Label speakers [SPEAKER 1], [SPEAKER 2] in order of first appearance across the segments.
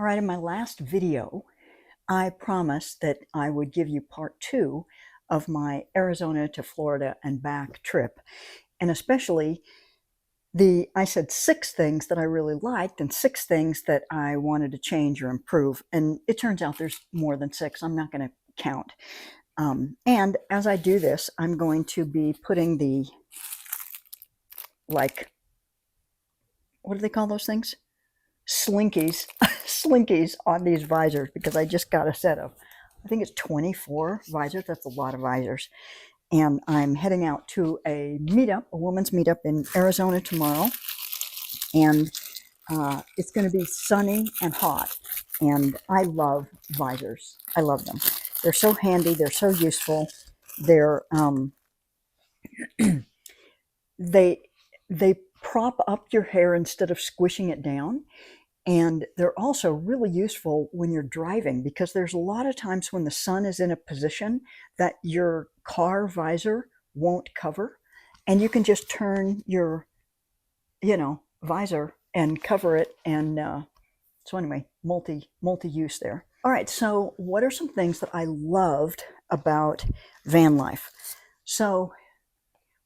[SPEAKER 1] All right, in my last video, I promised that I would give you part 2 of my Arizona to Florida and back trip, and especially I said 6 things that I really liked and 6 things that I wanted to change or improve, and it turns out there's more than 6. I'm not going to count. And as I do this, I'm going to be putting the, like, what do they call those things? Slinkies, slinkies on these visors, because I just got a set of, I think it's 24 visors. That's a lot of visors. And I'm heading out to a meetup, a women's meetup in Arizona tomorrow. And it's going to be sunny and hot. And I love visors. I love them. They're so handy. They're so useful. They're they prop up your hair instead of squishing it down. And they're also really useful when you're driving, because there's a lot of times when the sun is in a position that your car visor won't cover, and you can just turn your, visor and cover it. And so anyway, multi-use there. All right, so what are some things that I loved about van life? So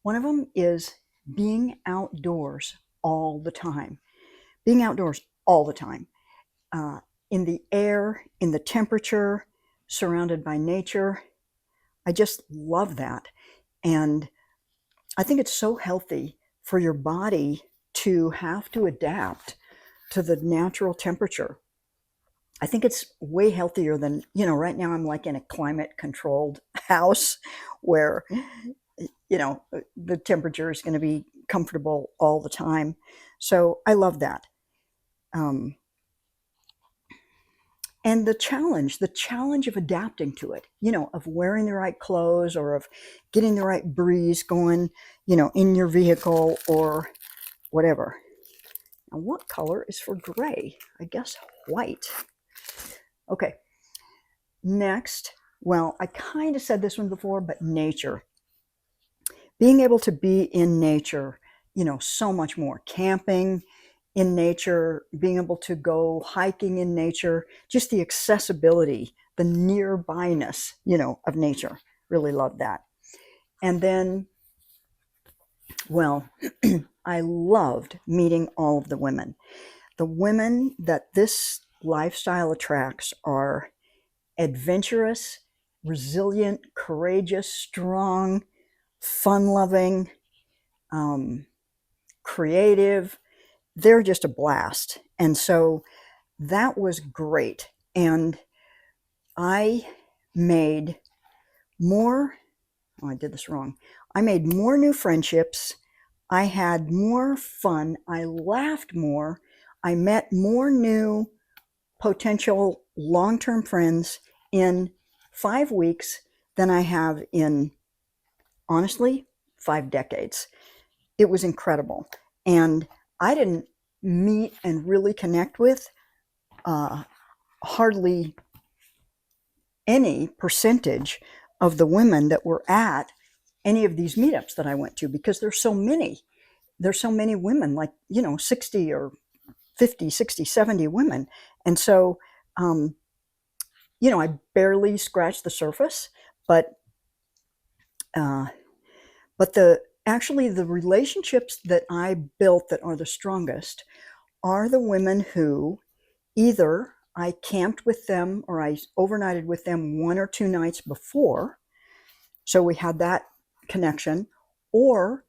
[SPEAKER 1] one of them is being outdoors all the time. Being outdoors all the time, in the air, in the temperature, surrounded by nature. I just love that. And I think it's so healthy for your body to have to adapt to the natural temperature. I think it's way healthier than, right now I'm like in a climate controlled house where, the temperature is going to be comfortable all the time. So I love that. And the challenge of adapting to it, of wearing the right clothes, or of getting the right breeze going, in your vehicle or whatever. Now, what color is for gray? I guess white. Okay. Next, well, I kind of said this one before, but nature. Being able to be in nature, so much more. Camping in nature, being able to go hiking in nature, just the accessibility, the nearbyness, of nature. Really love that. And then, well, I loved meeting all of the women. The women that this lifestyle attracts are adventurous, resilient, courageous, strong, fun-loving, creative. They're just a blast. And so that was great. And I made more, oh, I did this wrong. I made more new friendships. I had more fun. I laughed more. I met more new potential long-term friends in 5 weeks than I have in, honestly, 5 decades. It was incredible. And I didn't meet and really connect with hardly any percentage of the women that were at any of these meetups that I went to, because there's so many. There's so many women, like, 60 or 50, 60, 70 women. And so, I barely scratched the surface, but actually the relationships that I built that are the strongest are the women who either I camped with them or I overnighted with them 1 or 2 nights before, so we had that connection, or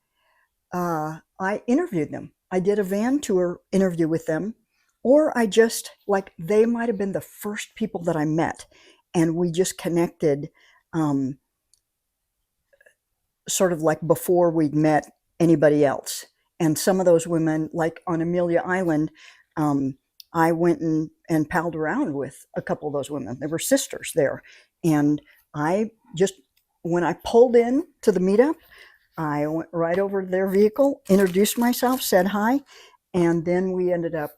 [SPEAKER 1] I interviewed them. I did a van tour interview with them, or I just, like, they might have been the first people that I met, and we just connected sort of like before we'd met anybody else. And some of those women, like on Amelia Island, I went and palled around with a couple of those women. They were sisters there. And I just, when I pulled in to the meetup, I went right over to their vehicle, introduced myself, said hi, and then we ended up,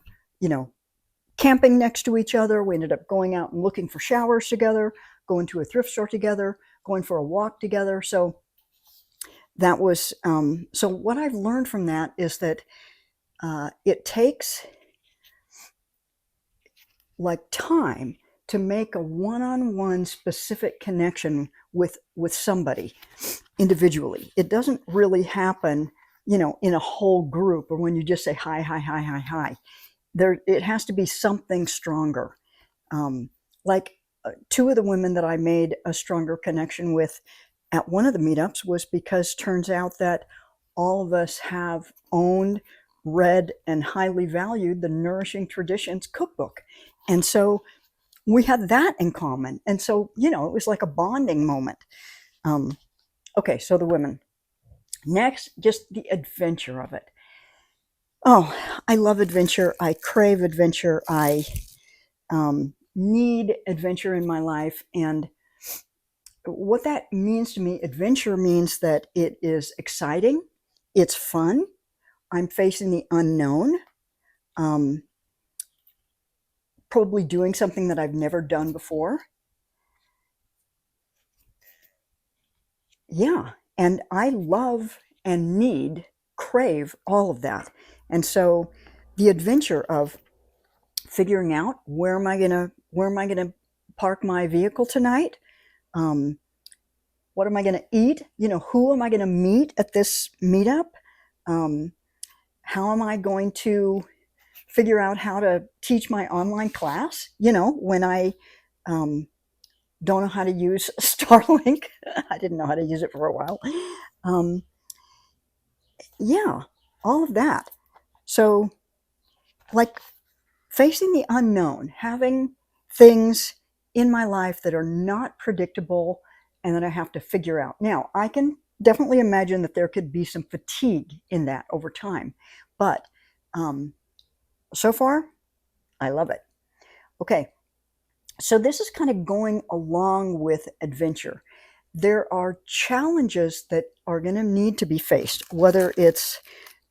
[SPEAKER 1] camping next to each other. We ended up going out and looking for showers together, going to a thrift store together, going for a walk together. So that was, so what I've learned from that is that it takes like time to make a one-on-one specific connection with somebody individually. It doesn't really happen, in a whole group, or when you just say hi, hi, hi, hi, hi. There, it has to be something stronger. Like two of the women that I made a stronger connection with at one of the meetups was because turns out that all of us have owned, read, and highly valued the Nourishing Traditions cookbook. And so we had that in common. And so, it was like a bonding moment. Okay, so the women. Next, just the adventure of it. Oh, I love adventure. I crave adventure. I need adventure in my life. And what that means to me, adventure means that it is exciting, it's fun, I'm facing the unknown, um, probably doing something that I've never done before. Yeah. And I love and crave all of that. And so the adventure of figuring out where am I gonna park my vehicle tonight? Um, what am I gonna eat? Who am I gonna meet at this meetup? Um, how am I going to figure out how to teach my online class? When I um, don't know how to use Starlink. I didn't know how to use it for a while. Um, yeah, all of that. So, like, facing the unknown, having things in my life that are not predictable and that I have to figure out. Now, I can definitely imagine that there could be some fatigue in that over time, but um, so far, I love it. Okay, so this is kind of going along with adventure. There are challenges that are going to need to be faced, whether it's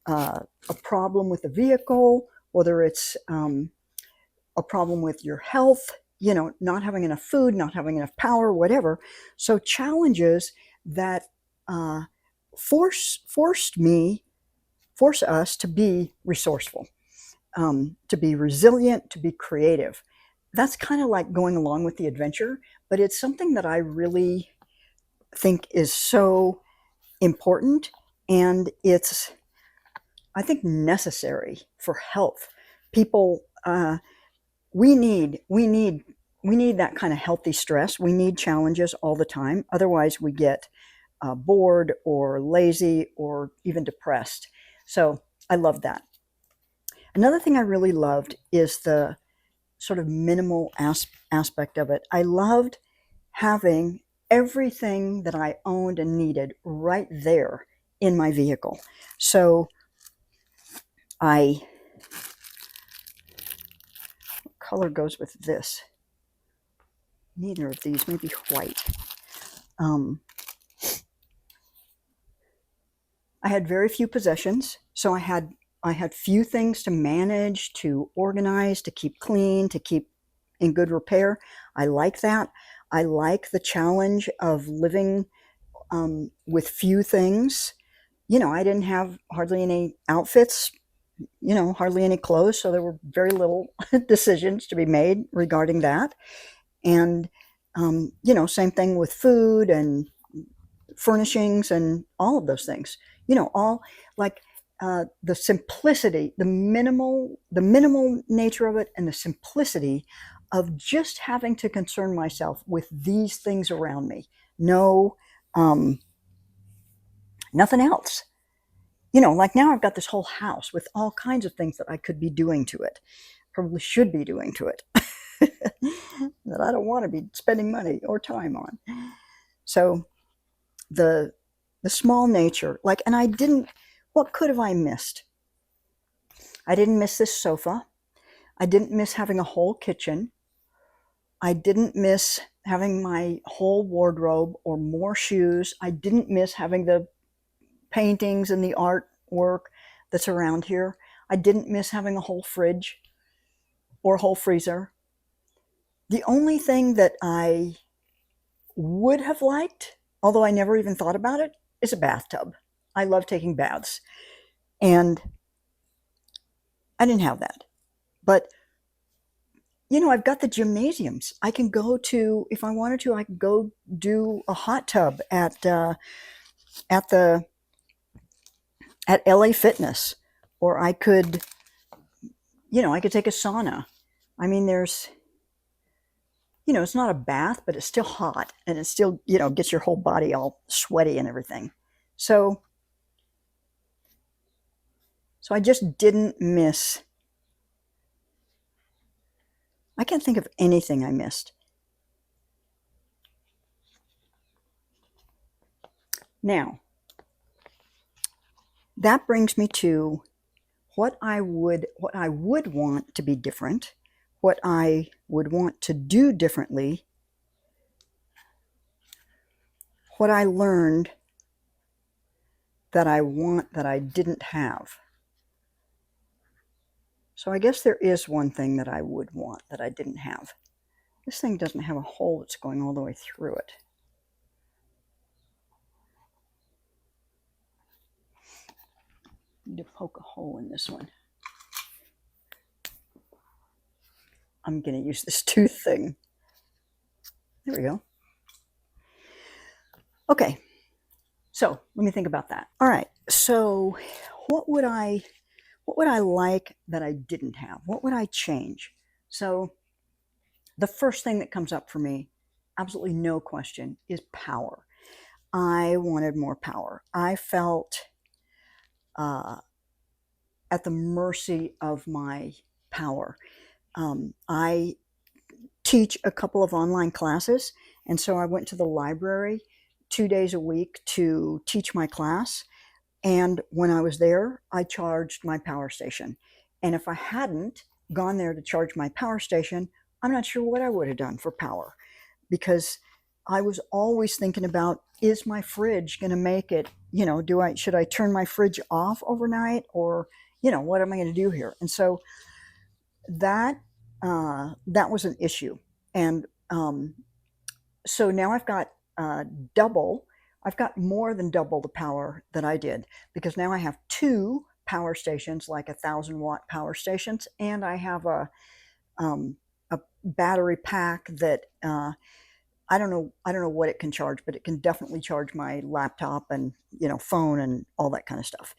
[SPEAKER 1] a problem with the vehicle, whether it's a problem with your health, not having enough food, not having enough power, whatever. So challenges that uh, forced me, force us to be resourceful, to be resilient, to be creative. That's kind of like going along with the adventure, but it's something that I really think is so important, and it's, I think, necessary for health. People, we need that kind of healthy stress. We need challenges all the time. Otherwise, we get bored or lazy or even depressed. So I love that. Another thing I really loved is the sort of minimal aspect of it. I loved having everything that I owned and needed right there in my vehicle. So I, what color goes with this? Neither of these, maybe white. Um, I had very few possessions, so I had few things to manage, to organize, to keep clean, to keep in good repair. I like that. I like the challenge of living with few things. I didn't have hardly any outfits, hardly any clothes, so there were very little decisions to be made regarding that. And same thing with food and furnishings and all of those things. All like the simplicity, the minimal nature of it, and the simplicity of just having to concern myself with these things around me. No, um, nothing else. Like now I've got this whole house with all kinds of things that I could be doing to it, probably should be doing to it, that I don't want to be spending money or time on. So the the small nature, like, and I didn't, what could have I missed? I didn't miss this sofa. I didn't miss having a whole kitchen. I didn't miss having my whole wardrobe or more shoes. I didn't miss having the paintings and the artwork that's around here. I didn't miss having a whole fridge or a whole freezer. The only thing that I would have liked, although I never even thought about it, is a bathtub. I love taking baths. And I didn't have that. But I've got the gymnasiums. I can go to, if I wanted to, I could go do a hot tub at the at LA Fitness, or I could take a sauna. I mean, it's not a bath, but it's still hot, and it still, gets your whole body all sweaty and everything. So, so I just didn't miss. I can't think of anything I missed. Now, that brings me to what I would want to be different, what I would want to do differently, what I learned that I want that I didn't have. So I guess there is one thing that I would want that I didn't have. This thing doesn't have a hole that's going all the way through it. Need to poke a hole in this one. I'm going to use this tooth thing. There we go. Okay, so let me think about that. All right, so what would I like that I didn't have? What would I change? So the first thing that comes up for me, absolutely no question, is power. I wanted more power. I felt at the mercy of my power. I teach a couple of online classes, and so I went to the library 2 days a week to teach my class. And when I was there, I charged my power station. And if I hadn't gone there to charge my power station, I'm not sure what I would have done for power, because I was always thinking about, is my fridge going to make it? Should I turn my fridge off overnight, or what am I going to do here? And so that was an issue. And so now I've got double. I've got more than double the power that I did, because now I have two power stations, like 1,000-watt power stations, and I have a battery pack that I don't know what it can charge, but it can definitely charge my laptop and phone and all that kind of stuff.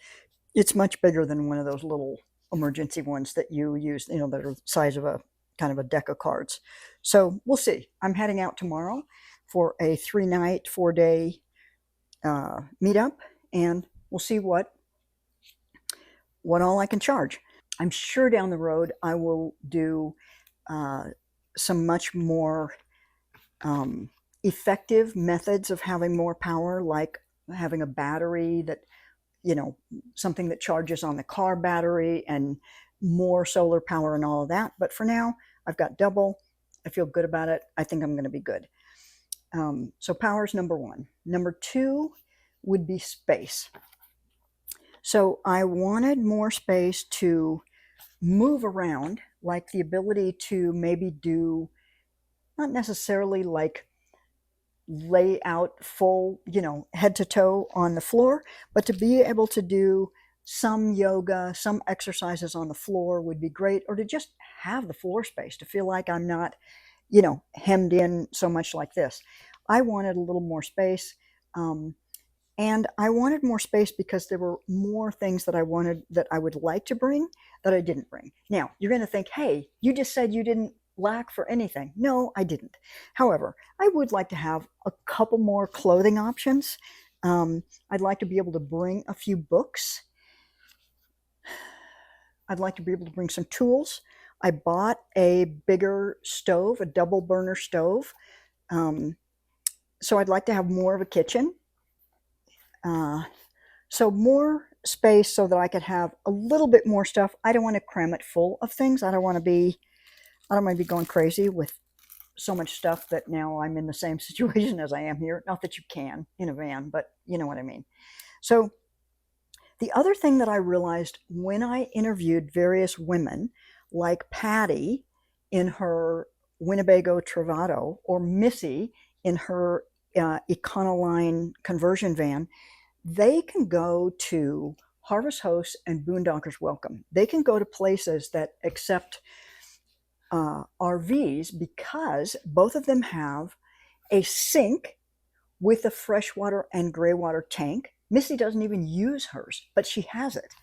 [SPEAKER 1] It's much bigger than one of those little emergency ones that you use, that are the size of a kind of a deck of cards. So we'll see. I'm heading out tomorrow for a 3-night, 4-day meetup, and we'll see what all I can charge. I'm sure down the road I will do some much more effective methods of having more power, like having a battery that, something that charges on the car battery, and more solar power and all of that. But for now, I've got double. I feel good about it. I think I'm going to be good. So power is number one. Number two would be space. So I wanted more space to move around, like the ability to maybe do, not necessarily like lay out full, head to toe on the floor, but to be able to do some yoga, some exercises on the floor would be great, or to just have the floor space, to feel like I'm not, hemmed in so much like this. I wanted a little more space. And I wanted more space because there were more things that I would like to bring that I didn't bring. Now, you're going to think, hey, you just said you didn't lack for anything. No, I didn't. However, I would like to have a couple more clothing options. I'd like to be able to bring a few books. I'd like to be able to bring some tools. I bought a bigger stove, a double burner stove. So I'd like to have more of a kitchen. So more space so that I could have a little bit more stuff. I don't want to cram it full of things. I don't want to be going crazy with so much stuff that now I'm in the same situation as I am here. Not that you can in a van, but you know what I mean. So the other thing that I realized when I interviewed various women, like Patty in her Winnebago Travato, or Missy in her Econoline conversion van, they can go to Harvest Host and Boondockers Welcome. They can go to places that accept RVs because both of them have a sink with a freshwater and gray water tank. Missy doesn't even use hers, but she has it.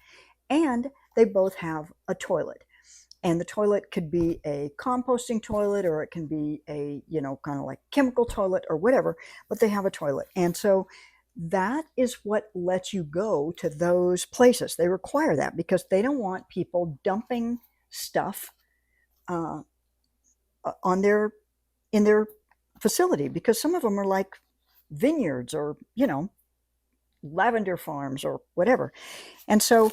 [SPEAKER 1] And they both have a toilet. And the toilet could be a composting toilet, or it can be a, kind of like chemical toilet or whatever, but they have a toilet. And so that is what lets you go to those places. They require that because they don't want people dumping stuff uh, on their in their facility, because some of them are like vineyards or lavender farms or whatever. And so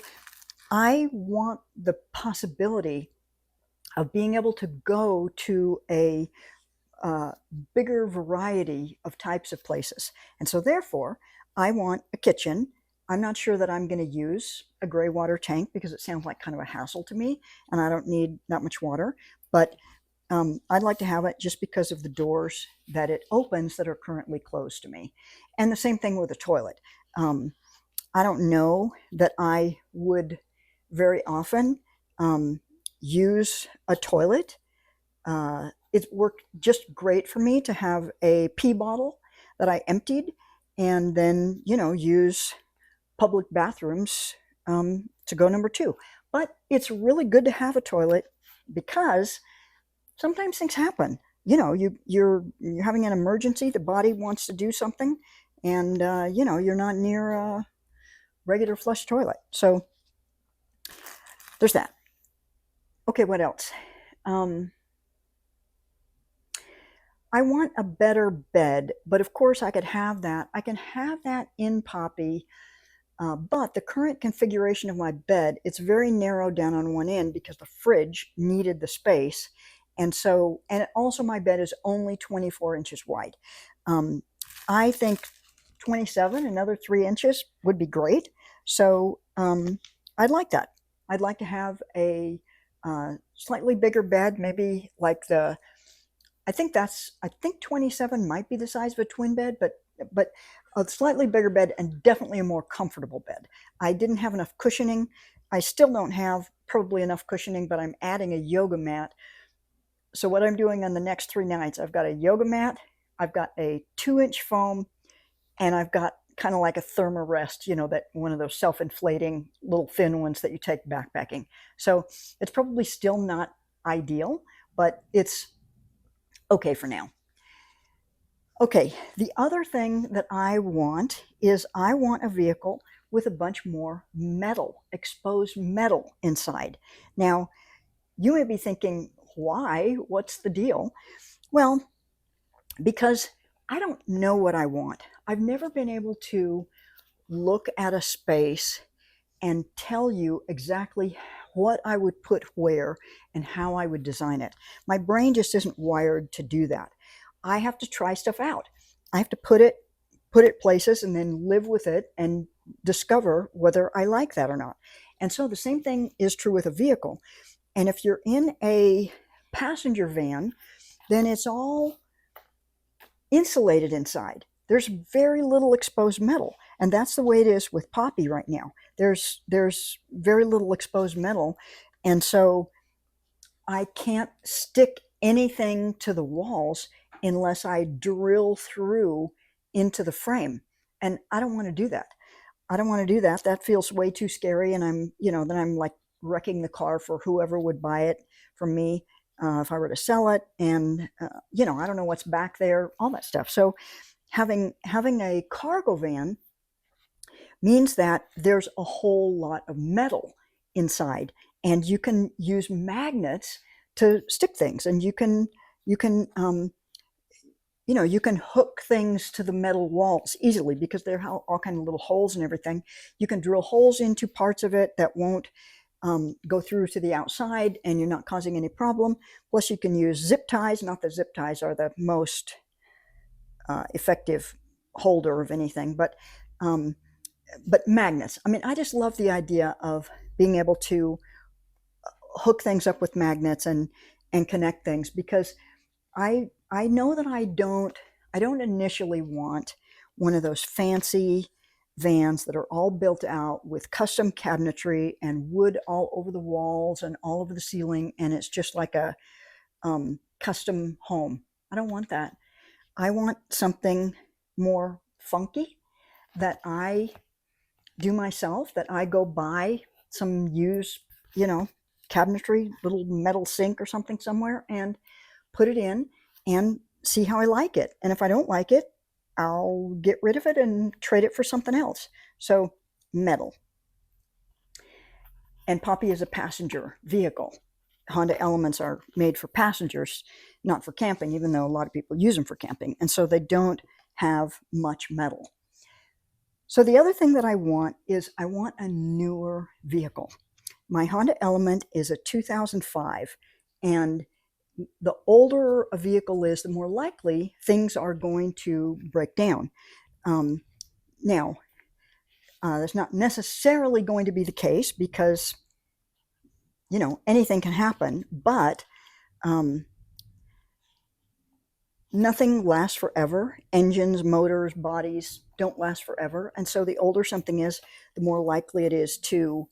[SPEAKER 1] I want the possibility of being able to go to a bigger variety of types of places. And so therefore, I want a kitchen. I'm not sure that I'm going to use a gray water tank because it sounds like kind of a hassle to me, and I don't need that much water. But I'd like to have it just because of the doors that it opens that are currently closed to me. And the same thing with a toilet. I don't know that I would very often use a toilet. It worked just great for me to have a pee bottle that I emptied and then, use public bathrooms to go number two. But it's really good to have a toilet because sometimes things happen. You're having an emergency, the body wants to do something, and you're not near a regular flush toilet. So there's that. Okay, what else? I want a better bed, but of course I could have that. I can have that in Poppy, but the current configuration of my bed, it's very narrow down on one end because the fridge needed the space. And also my bed is only 24 inches wide. I think 27, another 3 inches would be great. So I'd like that. I'd like to have a slightly bigger bed, maybe like I think 27 might be the size of a twin bed, but a slightly bigger bed and definitely a more comfortable bed. I didn't have enough cushioning. I still don't have probably enough cushioning, but I'm adding a yoga mat. So what I'm doing on the next 3 nights, I've got a yoga mat, I've got a 2-inch foam, and I've got kind of like a thermarest, that one of those self-inflating little thin ones that you take backpacking. So it's probably still not ideal, but it's okay for now. Okay, the other thing that I want is I want a vehicle with a bunch more metal, exposed metal inside. Now, you may be thinking, why? What's the deal? Well, because I don't know what I want. I've never been able to look at a space and tell you exactly what I would put where and how I would design it. My brain just isn't wired to do that. I have to try stuff out. I have to put it places and then live with it and discover whether I like that or not. And so the same thing is true with a vehicle. And if you're in a passenger van, then it's all insulated inside. There's very little exposed metal, and that's the way it is with Poppy right now. There's very little exposed metal, and so I can't stick anything to the walls unless I drill through into the frame, and I don't want to do that. I don't want to do that. That feels way too scary, and then I'm like wrecking the car for whoever would buy it from me if I were to sell it, and I don't know what's back there, all that stuff. So having a cargo van means that there's a whole lot of metal inside, and you can use magnets to stick things, and you can you can hook things to the metal walls easily because there are all kinds of little holes and everything. You can drill holes into parts of it that won't go through to the outside, and you're not causing any problem. Plus, you can use zip ties. Not that zip ties are the most effective holder of anything, but magnets. I mean, I just love the idea of being able to hook things up with magnets and connect things, because I know that I don't initially want one of those fancy vans that are all built out with custom cabinetry and wood all over the walls and all over the ceiling, and it's just like a custom home. I don't want that. I want something more funky that I do myself, that I go buy some used, you know, cabinetry, little metal sink or something somewhere and put it in and see how I like it. And if I don't like it, I'll get rid of it and trade it for something else. So metal. And Poppy is a passenger vehicle. Honda Elements are made for passengers, not for camping, even though a lot of people use them for camping. And so they don't have much metal. So the other thing that I want is I want a newer vehicle. My Honda Element is a 2005, and the older a vehicle is, the more likely things are going to break down. Now, that's not necessarily going to be the case because, you know, anything can happen, but nothing lasts forever. Engines, motors, bodies don't last forever. And so the older something is, the more likely it is to,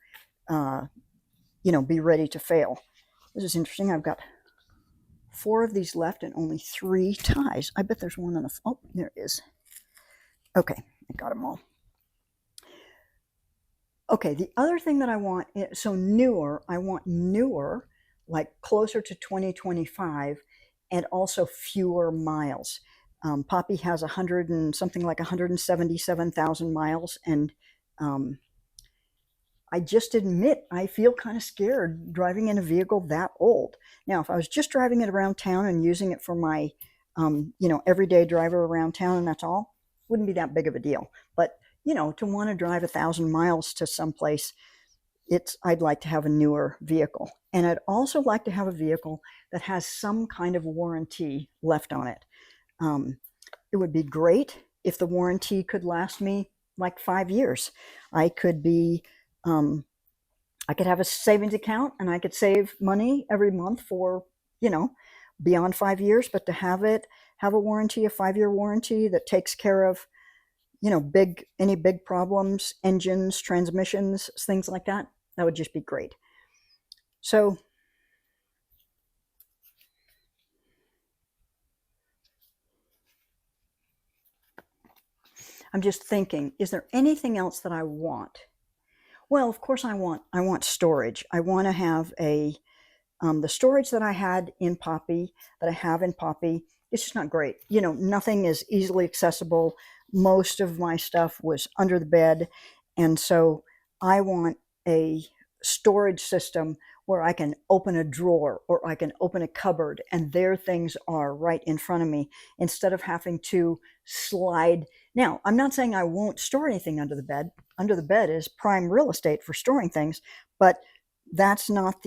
[SPEAKER 1] be ready to fail. This is interesting. I've got 4 of these left and only 3 ties. I bet there's one on the, oh, there is. Okay, I got them all. Okay, the other thing that I want, so newer, I want newer, like closer to 2025, and also fewer miles. Poppy has 100 and something like 177,000 miles, and I just admit I feel kind of scared driving in a vehicle that old. Now, if I was just driving it around town and using it for my, everyday driver around town, and that's all, wouldn't be that big of a deal. But to want to drive 1,000 miles to someplace, I'd like to have a newer vehicle. And I'd also like to have a vehicle that has some kind of warranty left on it. It would be great if the warranty could last me like 5 years. I could have a savings account and I could save money every month for, beyond 5 years, but to have a warranty, a 5-year warranty that takes care of, any big problems, engines, transmissions, things like that, that would just be great. So I'm just thinking, is there anything else that I want? Well, of course I want storage. I want to have the storage that I had in Poppy, that I have in Poppy, it's just not great. Nothing is easily accessible. Most of my stuff was under the bed. And so I want a storage system where I can open a drawer or I can open a cupboard and there things are right in front of me instead of having to slide. Now, I'm not saying I won't store anything under the bed. Under the bed is prime real estate for storing things, but that's not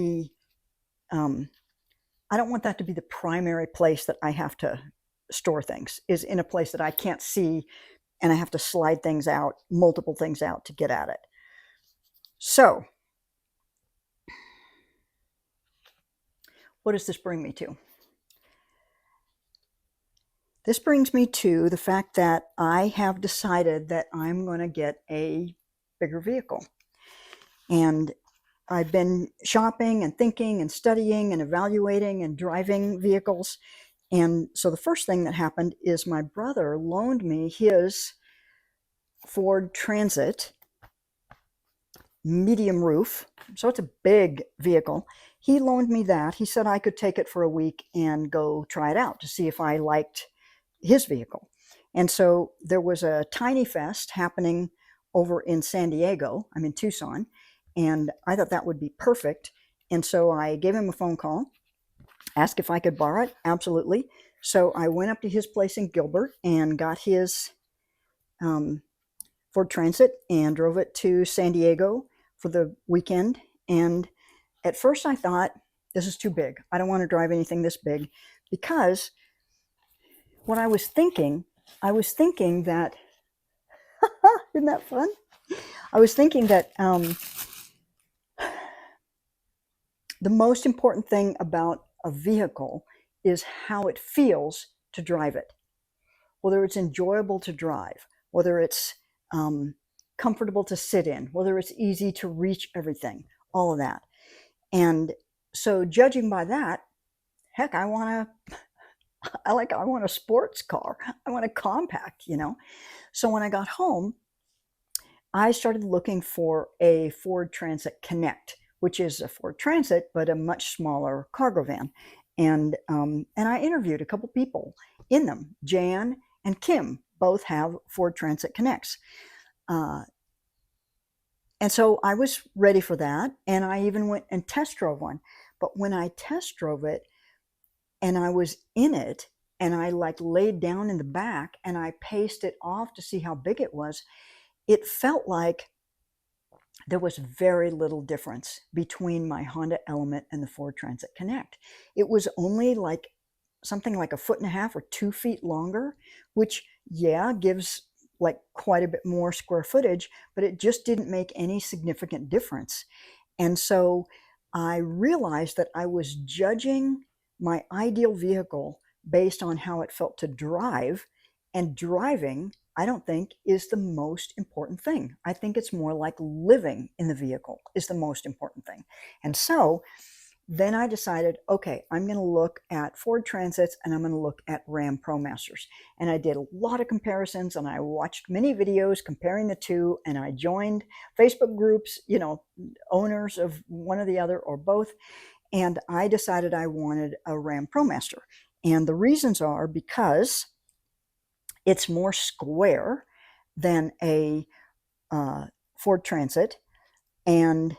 [SPEAKER 1] I don't want that to be the primary place that I have to store things, is in a place that I can't see and I have to slide things out, multiple things out to get at it. So, what does this bring me to? This brings me to the fact that I have decided that I'm going to get a bigger vehicle. And I've been shopping and thinking and studying and evaluating and driving vehicles. And so the first thing that happened is my brother loaned me his Ford Transit medium roof. So it's a big vehicle. He loaned me that. He said I could take it for a week and go try it out to see if I liked his vehicle. And so there was a Tiny Fest happening over in San Diego. I'm in Tucson. And I thought that would be perfect. And so I gave him a phone call, asked if I could borrow it. Absolutely. So I went up to his place in Gilbert and got his Ford Transit and drove it to San Diego for the weekend. And at first I thought, this is too big. I don't want to drive anything this big, because what I was thinking that, isn't that fun? I was thinking that the most important thing about a vehicle is how it feels to drive it. Whether it's enjoyable to drive, whether it's comfortable to sit in, whether it's easy to reach everything, all of that. And so judging by that, heck, I want a sports car. I want a compact, you know. So when I got home, I started looking for a Ford Transit Connect, which is a Ford Transit, but a much smaller cargo van. And I interviewed a couple people in them. Jan and Kim both have Ford Transit Connects. Uh, and so I was ready for that. And I even went and test drove one. But when I test drove it and I was in it, and I like laid down in the back and I paced it off to see how big it felt like there was very little difference between my Honda Element and the Ford Transit Connect. It was only like something like a foot and a half or 2 feet longer, which, yeah, gives like quite a bit more square footage, but it just didn't make any significant difference. And so I realized that I was judging my ideal vehicle based on how it felt to drive, and driving, I don't think, is the most important thing. I think it's more like living in the vehicle is the most important thing. And so then I decided, okay, I'm going to look at Ford Transits and I'm going to look at Ram ProMasters. And I did a lot of comparisons and I watched many videos comparing the two, and I joined Facebook groups, you know, owners of one or the other or both. And I decided I wanted a Ram ProMaster. And the reasons are because it's more square than a Ford Transit, and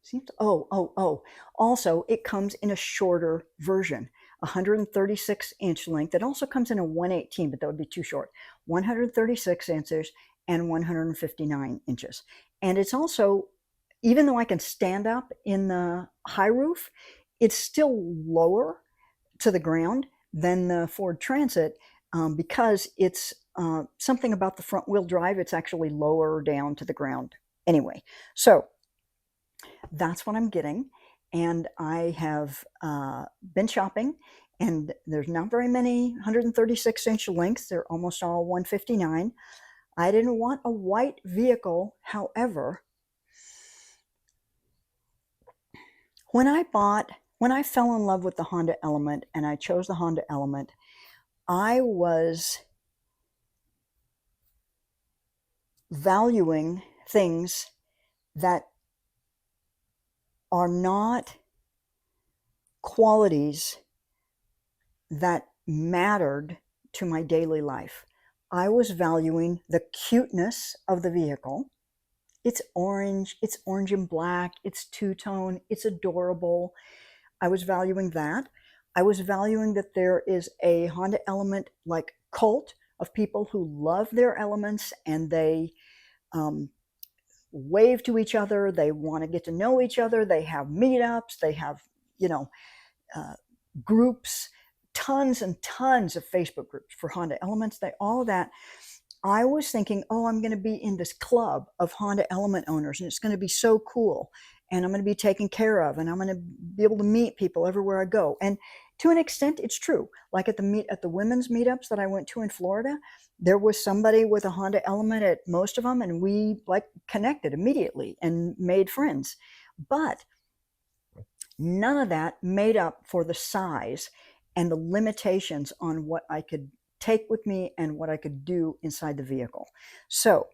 [SPEAKER 1] seems, also it comes in a shorter version, 136-inch length. It also comes in a 118, but that would be too short. 136 inches and 159 inches. And it's also, even though I can stand up in the high roof, it's still lower to the ground than the Ford Transit, because it's something about the front wheel drive. It's actually lower down to the ground anyway. So that's what I'm getting. And I have been shopping, and there's not very many 136-inch lengths. They're almost all 159. I didn't want a white vehicle. However, when I fell in love with the Honda Element and I chose the Honda Element, I was valuing things that are not qualities that mattered to my daily life. I was valuing the cuteness of the vehicle. It's orange and black, it's two-tone, it's adorable. I was valuing that. I was valuing that there is a Honda Element like cult of people who love their elements, and they wave to each other. They want to get to know each other. They have meetups. They have, you know, uh, groups, tons and tons of Facebook groups for Honda Elements. All of that. I was thinking, oh, I'm going to be in this club of Honda Element owners, and it's going to be so cool. And I'm going to be taken care of, and I'm going to be able to meet people everywhere I go. And to an extent, it's true. Like at the women's meetups that I went to in Florida, there was somebody with a Honda Element at most of them, and we like connected immediately and made friends. But none of that made up for the size and the limitations on what I could take with me and what I could do inside the vehicle. So,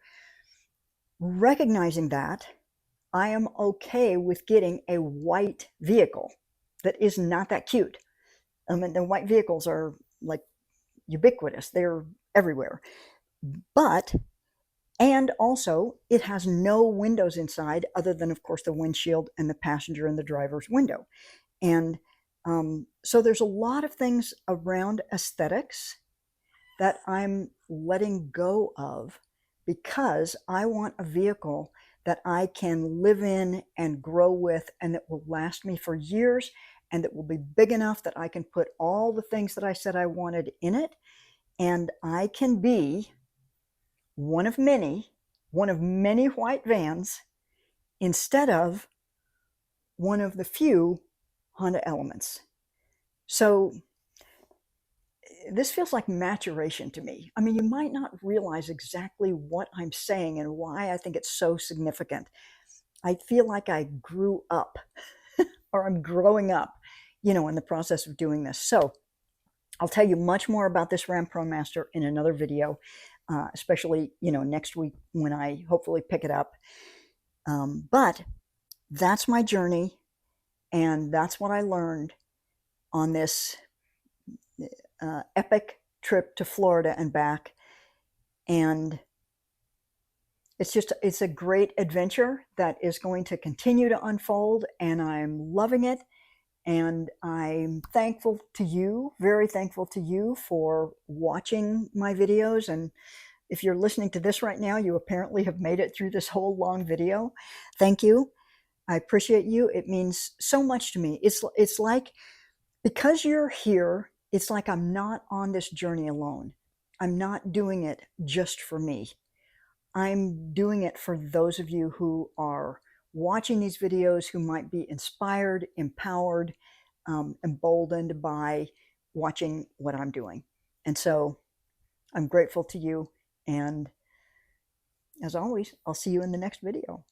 [SPEAKER 1] recognizing that, I am okay with getting a white vehicle that is not that cute. I mean, the white vehicles are like ubiquitous, they're everywhere. But, and also, it has no windows inside other than, of course, the windshield and the passenger and the driver's window. And so there's a lot of things around aesthetics that I'm letting go of, because I want a vehicle that I can live in and grow with, and that will last me for years, and that will be big enough that I can put all the things that I said I wanted in it, and I can be one of many white vans instead of one of the few Honda Elements. So this feels like maturation to me. I mean, you might not realize exactly what I'm saying and why I think it's so significant. I feel like I grew up or I'm growing up, in the process of doing this. So I'll tell you much more about this RAM Pro Master in another video, especially, next week when I hopefully pick it up. But that's my journey, and that's what I learned on this epic trip to Florida and back. And it's a great adventure that is going to continue to unfold, and I'm loving it. And I'm thankful to you, very thankful to you for watching my videos. And if you're listening to this right now, you apparently have made it through this whole long video. Thank you. I appreciate you. It means so much to me. It's like, because you're here, it's like I'm not on this journey alone. I'm not doing it just for me. I'm doing it for those of you who are watching these videos, who might be inspired, empowered, emboldened by watching what I'm doing. And so I'm grateful to you. And as always, I'll see you in the next video.